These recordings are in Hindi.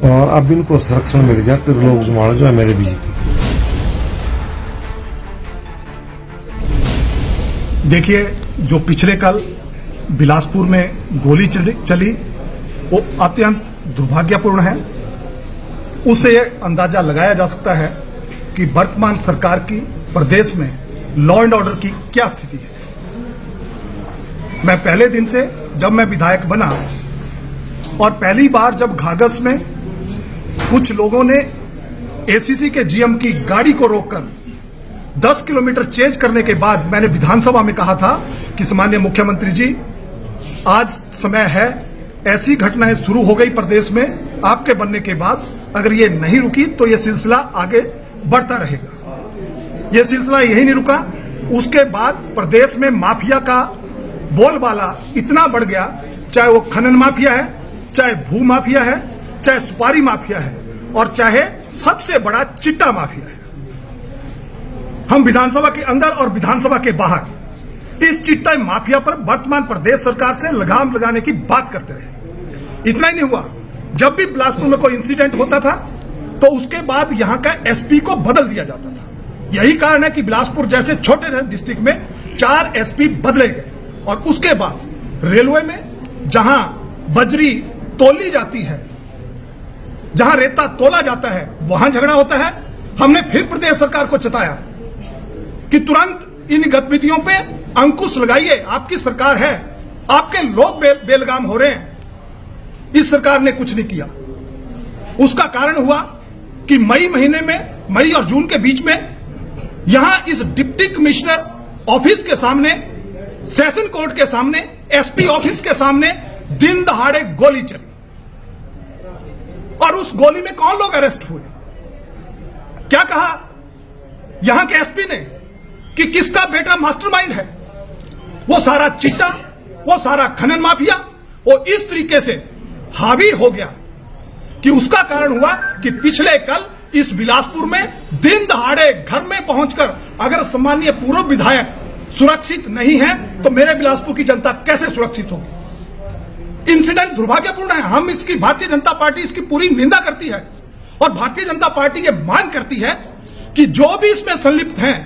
और अब इनको संरक्षण मिल गया तो लोग जुमाड़ जो है मेरे बीजेपी। देखिए, जो पिछले कल बिलासपुर में गोली चली वो अत्यंत दुर्भाग्यपूर्ण है। उससे यह अंदाजा लगाया जा सकता है कि वर्तमान सरकार की प्रदेश में लॉ एंड ऑर्डर की क्या स्थिति है। मैं पहले दिन से जब मैं विधायक बना और पहली बार जब घाघस में कुछ लोगों ने एसीसी के जीएम की गाड़ी को रोककर 10 किलोमीटर चेज करने के बाद मैंने विधानसभा में कहा था कि सम्माननीय मुख्यमंत्री जी, आज समय है, ऐसी घटनाएं शुरू हो गई प्रदेश में आपके बनने के बाद, अगर ये नहीं रुकी तो ये सिलसिला आगे बढ़ता रहेगा। ये सिलसिला यही नहीं रुका, उसके बाद प्रदेश में माफिया का बोलबाला इतना बढ़ गया, चाहे वो खनन माफिया है, चाहे भू माफिया है, चाहे सुपारी माफिया है और चाहे सबसे बड़ा चिट्टा माफिया है। हम विधानसभा के अंदर और विधानसभा के बाहर इस चिट्टा माफिया पर वर्तमान प्रदेश सरकार से लगाम लगाने की बात करते रहे। इतना ही नहीं हुआ, जब भी बिलासपुर में कोई इंसिडेंट होता था तो उसके बाद यहां का एसपी को बदल दिया जाता था। यही कारण है कि बिलासपुर जैसे छोटे डिस्ट्रिक्ट में 4 एसपी बदले गए और उसके बाद रेलवे में जहां बजरी तोली जाती है, जहां रेता तोला जाता है, वहां झगड़ा होता है। हमने फिर प्रदेश सरकार को चेताया कि तुरंत इन गतिविधियों पे अंकुश लगाइए, आपकी सरकार है, आपके लोग बेलगाम हो रहे हैं। इस सरकार ने कुछ नहीं किया। उसका कारण हुआ कि मई महीने में, मई और जून के बीच में यहां इस डिप्टी कमिश्नर ऑफिस के सामने, सेशन कोर्ट के सामने, एसपी ऑफिस के सामने दिन दहाड़े गोली चली और उस गोली में कौन लोग अरेस्ट हुए? क्या कहा यहां के एसपी ने कि किसका बेटा मास्टरमाइंड है? वो सारा चिट्टा, वो सारा खनन माफिया, वो इस तरीके से हावी हो गया कि उसका कारण हुआ कि पिछले कल इस बिलासपुर में दिन दहाड़े घर में पहुंचकर अगर सम्मानीय पूर्व विधायक सुरक्षित नहीं है तो मेरे बिलासपुर की जनता कैसे सुरक्षित होगी? इंसिडेंट दुर्भाग्यपूर्ण है। हम इसकी, भारतीय जनता पार्टी इसकी पूरी निंदा करती है और भारतीय जनता पार्टी ये मांग करती है कि जो भी इसमें संलिप्त हैं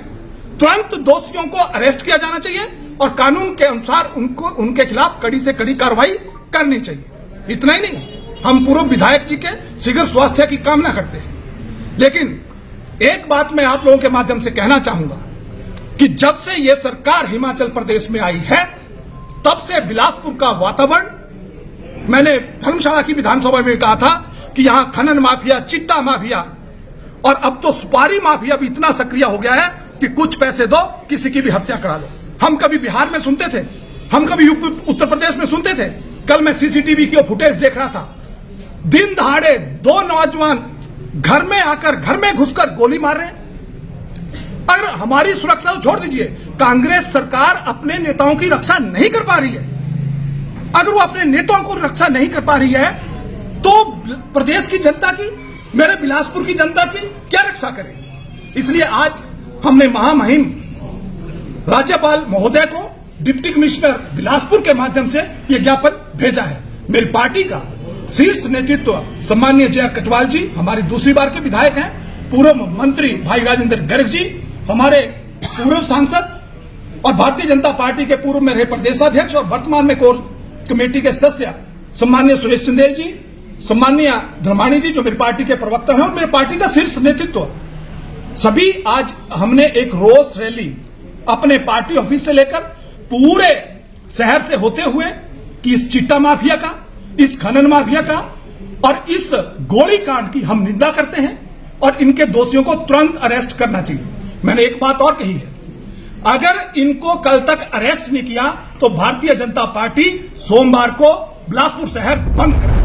तुरंत दोषियों को अरेस्ट किया जाना चाहिए और कानून के अनुसार उनके खिलाफ कड़ी से कड़ी कार्रवाई करनी चाहिए। इतना ही नहीं, हम पूर्व विधायक जी के शीघ्र स्वास्थ्य की कामना करते हैं। लेकिन एक बात मैं आप लोगों के माध्यम से कहना चाहूंगा कि जब से ये सरकार हिमाचल प्रदेश में आई है तब से बिलासपुर का वातावरण, मैंने धर्मशाला की विधानसभा में कहा था कि यहां खनन माफिया, चिट्टा माफिया और अब तो सुपारी माफिया भी इतना सक्रिय हो गया है कि कुछ पैसे दो, किसी की भी हत्या करा लो। हम कभी बिहार में सुनते थे, हम कभी उत्तर प्रदेश में सुनते थे। कल मैं सीसीटीवी की फुटेज देख रहा था, दिन दहाड़े 2 नौजवान घर में आकर, घर में घुसकर गोली मार रहे हैं। अगर हमारी सुरक्षा तो छोड़ दीजिए, कांग्रेस सरकार अपने नेताओं की रक्षा नहीं कर पा रही है। अगर वो अपने नेताओं को रक्षा नहीं कर पा रही है तो प्रदेश की जनता की, मेरे बिलासपुर की जनता की क्या रक्षा करेगी? इसलिए आज हमने महामहिम राज्यपाल महोदय को डिप्टी कमिश्नर बिलासपुर के माध्यम से यह ज्ञापन भेजा है। मेरी पार्टी का शीर्ष नेतृत्व सम्माननीय जे कटवाल जी, हमारी दूसरी बार के विधायक हैं, पूर्व मंत्री भाई राजेंद्र गर्ग जी, हमारे पूर्व सांसद और भारतीय जनता पार्टी के पूर्व में रहे प्रदेशाध्यक्ष और वर्तमान में कोर कमेटी के सदस्य सम्माननीय सुरेश चंदेल जी, सम्माननीय धर्माणी जी जो मेरी पार्टी के प्रवक्ता हैं और मेरी पार्टी का शीर्ष नेतृत्व, सभी आज हमने एक रोष रैली अपने पार्टी ऑफिस से लेकर पूरे शहर से होते हुए कि इस चिट्टा माफिया का, इस खनन माफिया का और इस गोली कांड की हम निंदा करते हैं और इनके दोषियों को तुरंत अरेस्ट करना चाहिए। मैंने एक बात और कही है, अगर इनको कल तक अरेस्ट नहीं किया तो भारतीय जनता पार्टी सोमवार को बिलासपुर शहर बंद करेगी।